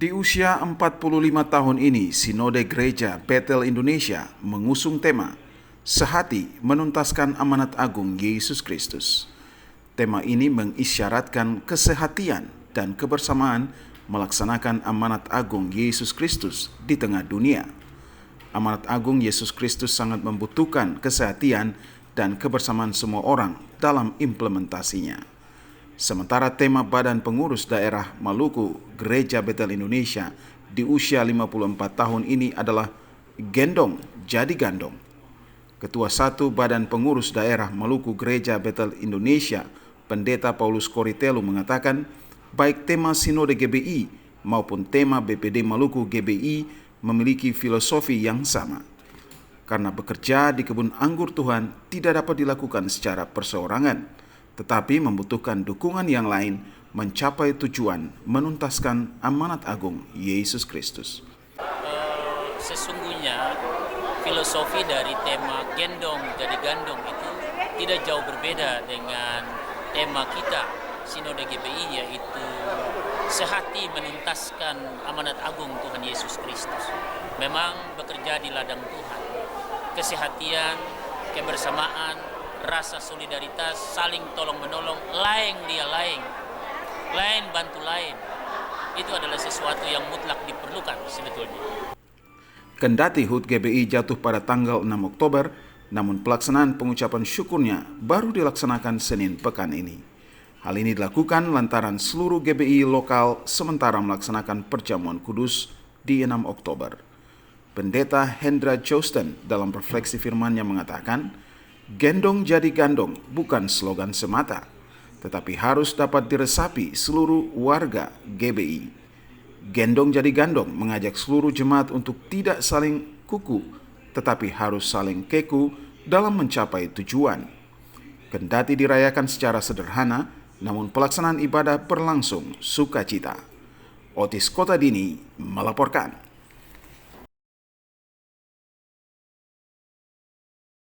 Di usia 45 tahun ini, Sinode Gereja Bethel Indonesia mengusung tema Sehati Menuntaskan Amanat Agung Yesus Kristus. Tema ini mengisyaratkan kesehatian dan kebersamaan melaksanakan amanat agung Yesus Kristus di tengah dunia. Amanat agung Yesus Kristus sangat membutuhkan kesehatian dan kebersamaan semua orang dalam implementasinya. Sementara tema Badan Pengurus Daerah Maluku Gereja Bethel Indonesia di usia 54 tahun ini adalah Gendong Jadi Gandong. Ketua 1 Badan Pengurus Daerah Maluku Gereja Bethel Indonesia, Pendeta Paulus Koritelu mengatakan, baik tema Sinode GBI maupun tema BPD Maluku GBI memiliki filosofi yang sama. Karena bekerja di kebun anggur Tuhan tidak dapat dilakukan secara perseorangan, tetapi membutuhkan dukungan yang lain mencapai tujuan menuntaskan amanat agung Yesus Kristus. Sesungguhnya filosofi dari tema Gendong Jadi Gandong itu tidak jauh berbeda dengan tema kita Sinode GBI, yaitu sehati menuntaskan amanat agung Tuhan Yesus Kristus. Memang bekerja di ladang Tuhan, kesehatian, kebersamaan, rasa solidaritas, saling tolong-menolong, laeng dia laeng, lain bantu lain, itu adalah sesuatu yang mutlak diperlukan sebetulnya. Kendati HUT GBI jatuh pada tanggal 6 Oktober, namun pelaksanaan pengucapan syukurnya baru dilaksanakan Senin pekan ini. Hal ini dilakukan lantaran seluruh GBI lokal sementara melaksanakan perjamuan kudus di 6 Oktober. Pendeta Hendra Johnston dalam refleksi firman-Nya mengatakan, Gendong Jadi Gandong bukan slogan semata, tetapi harus dapat diresapi seluruh warga GBI. Gendong Jadi Gandong mengajak seluruh jemaat untuk tidak saling kuku, tetapi harus saling keku dalam mencapai tujuan. Kendati dirayakan secara sederhana, namun pelaksanaan ibadah berlangsung sukacita. Otis Kotadini melaporkan.